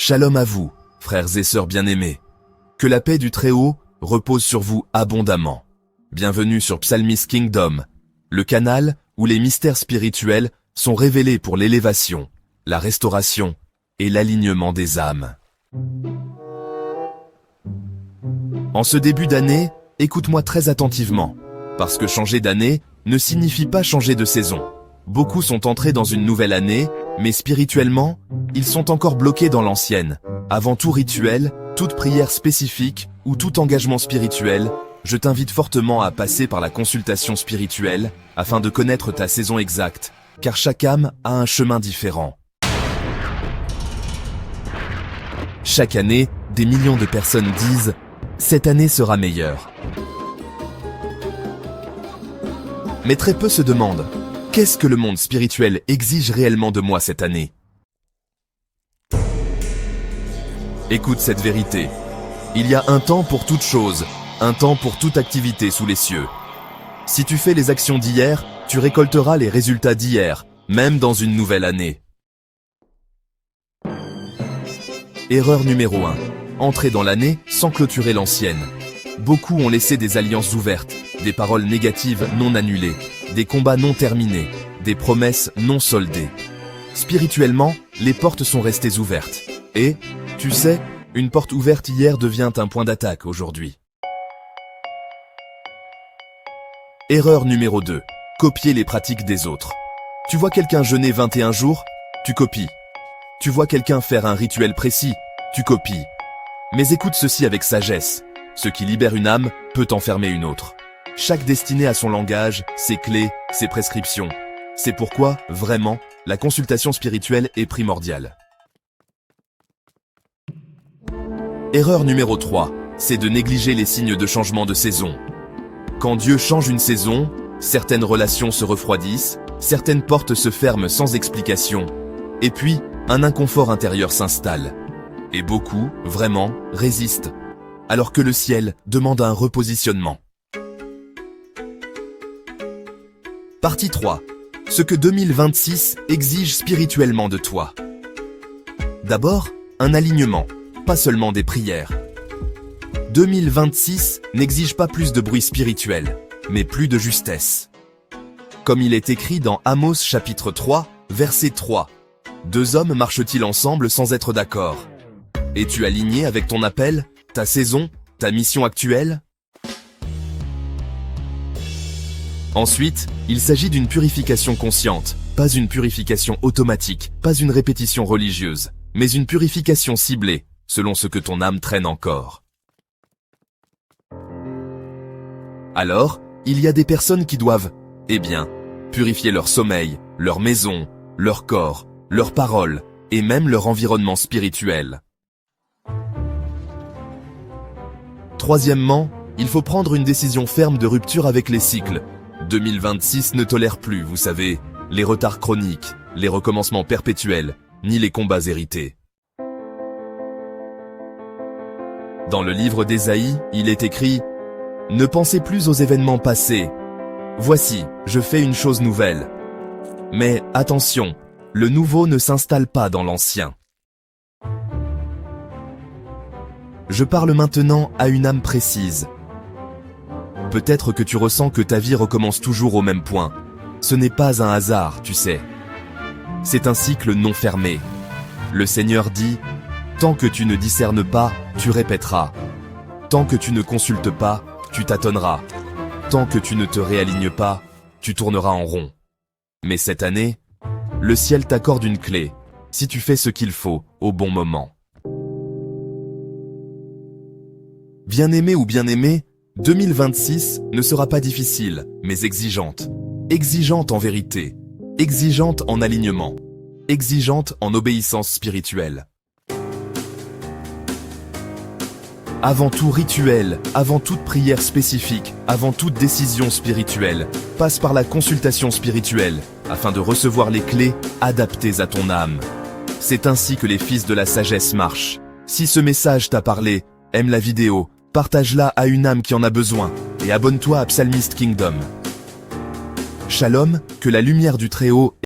Shalom à vous, frères et sœurs bien-aimés. Que la paix du Très-Haut repose sur vous abondamment. Bienvenue sur Psalmist Kingdom, le canal où les mystères spirituels sont révélés pour l'élévation, la restauration et l'alignement des âmes. En ce début d'année, écoute-moi très attentivement, parce que changer d'année ne signifie pas changer de saison. Beaucoup sont entrés dans une nouvelle année, mais spirituellement, ils sont encore bloqués dans l'ancienne. Avant tout rituel, toute prière spécifique ou tout engagement spirituel, je t'invite fortement à passer par la consultation spirituelle afin de connaître ta saison exacte, car chaque âme a un chemin différent. Chaque année, des millions de personnes disent « Cette année sera meilleure ». Mais très peu se demandent « Qu'est-ce que le monde spirituel exige réellement de moi cette année ?» Écoute cette vérité. Il y a un temps pour toute chose, un temps pour toute activité sous les cieux. Si tu fais les actions d'hier, tu récolteras les résultats d'hier, même dans une nouvelle année. Erreur numéro 1. Entrer dans l'année sans clôturer l'ancienne. Beaucoup ont laissé des alliances ouvertes, des paroles négatives non annulées, des combats non terminés, des promesses non soldées. Spirituellement, les portes sont restées ouvertes. Et, tu sais, une porte ouverte hier devient un point d'attaque aujourd'hui. Erreur numéro 2. Copier les pratiques des autres. Tu vois quelqu'un jeûner 21 jours, tu copies. Tu vois quelqu'un faire un rituel précis, tu copies. Mais écoute ceci avec sagesse. Ce qui libère une âme peut enfermer une autre. Chaque destinée a son langage, ses clés, ses prescriptions. C'est pourquoi, vraiment, la consultation spirituelle est primordiale. Erreur numéro 3, c'est de négliger les signes de changement de saison. Quand Dieu change une saison, certaines relations se refroidissent, certaines portes se ferment sans explication, et puis un inconfort intérieur s'installe. Et beaucoup, vraiment, résistent, alors que le ciel demande un repositionnement. Partie 3. Ce que 2026 exige spirituellement de toi. D'abord, un alignement, pas seulement des prières. 2026 n'exige pas plus de bruit spirituel, mais plus de justesse. Comme il est écrit dans Amos chapitre 3, verset 3. Deux hommes marchent-ils ensemble sans être d'accord? Es-tu aligné avec ton appel, ta saison, ta mission actuelle? Ensuite, il s'agit d'une purification consciente, pas une purification automatique, pas une répétition religieuse, mais une purification ciblée, selon ce que ton âme traîne encore. Alors, il y a des personnes qui doivent, purifier leur sommeil, leur maison, leur corps, leurs paroles, et même leur environnement spirituel. Troisièmement, il faut prendre une décision ferme de rupture avec les cycles. 2026 ne tolère plus, vous savez, les retards chroniques, les recommencements perpétuels, ni les combats hérités. Dans le livre d'Ésaïe, il est écrit « Ne pensez plus aux événements passés. Voici, je fais une chose nouvelle. Mais attention, le nouveau ne s'installe pas dans l'ancien. » Je parle maintenant à une âme précise. Peut-être que tu ressens que ta vie recommence toujours au même point. Ce n'est pas un hasard, tu sais. C'est un cycle non fermé. Le Seigneur dit « Tant que tu ne discernes pas, tu répéteras. Tant que tu ne consultes pas, tu tâtonneras. Tant que tu ne te réalignes pas, tu tourneras en rond. » Mais cette année, le ciel t'accorde une clé, si tu fais ce qu'il faut, au bon moment. Bien-aimé ou bien-aimé, 2026 ne sera pas difficile, mais exigeante. Exigeante en vérité, exigeante en alignement, exigeante en obéissance spirituelle. Avant tout rituel, avant toute prière spécifique, avant toute décision spirituelle, passe par la consultation spirituelle, afin de recevoir les clés adaptées à ton âme. C'est ainsi que les fils de la sagesse marchent. Si ce message t'a parlé, aime la vidéo, partage-la à une âme qui en a besoin, et abonne-toi à Psalmist Kingdom. Shalom, que la lumière du Très-Haut